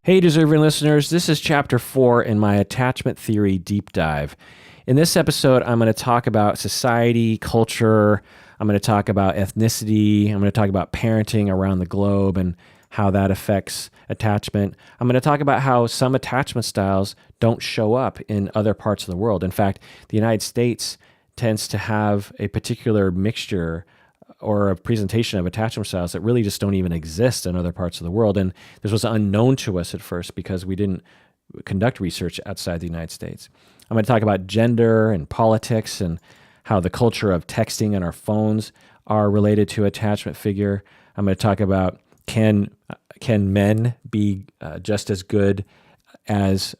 Hey, deserving listeners, this is Chapter 4 in my attachment theory deep dive. In this episode, I'm going to talk about society, culture, I'm going to talk about ethnicity, I'm going to talk about parenting around the globe and how that affects attachment. I'm going to talk about how some attachment styles don't show up in other parts of the world. In fact, the United States tends to have a particular mixture or a presentation of attachment styles that really just don't even exist in other parts of the world. And this was unknown to us at first because we didn't conduct research outside the United States. I'm going to talk about gender and politics and how the culture of texting and our phones are related to attachment figure. I'm going to talk about can men be just as good as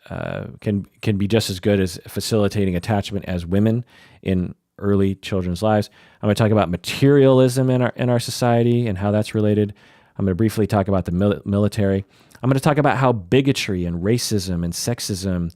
can be just as good as facilitating attachment as women in early children's lives. I'm going to talk about materialism in our society and how that's related. I'm going to briefly talk about the military. I'm going to talk about how bigotry and racism and sexism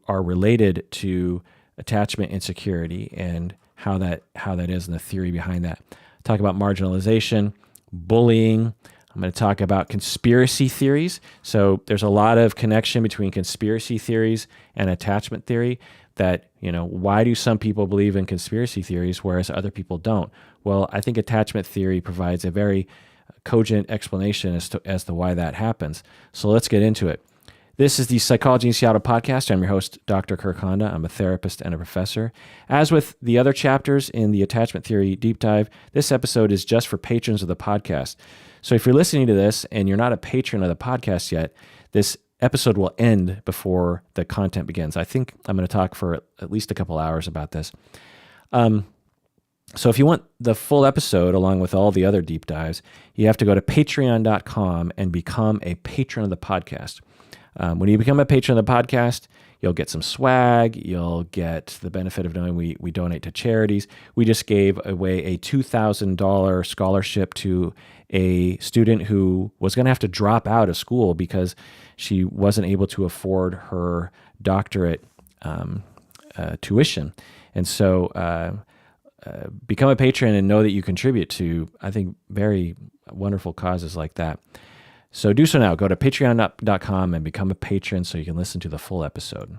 are related to attachment insecurity and how that is and the theory behind that. Talk about marginalization, bullying. I'm going to talk about conspiracy theories. So there's a lot of connection between conspiracy theories and attachment theory. That, why do some people believe in conspiracy theories whereas other people don't? Well, I think attachment theory provides a very cogent explanation as to why that happens. So let's get into it. This is the Psychology in Seattle podcast. I'm your host, Dr. Kirk Honda. I'm a therapist and a professor. As with the other chapters in the attachment theory deep dive, this episode is just for patrons of the podcast. So if you're listening to this and you're not a patron of the podcast yet, this episode will end before the content begins. I think I'm going to talk for at least a couple hours about this. So if you want the full episode along with all the other deep dives, you have to go to patreon.com and become a patron of the podcast. When you become a patron of the podcast, you'll get some swag. You'll get the benefit of knowing we donate to charities. We just gave away a $2,000 scholarship to a student who was going to have to drop out of school because she wasn't able to afford her doctorate tuition. And so become a patron and know that you contribute to, I think, very wonderful causes like that. So do so now. Go to patreon.com and become a patron so you can listen to the full episode.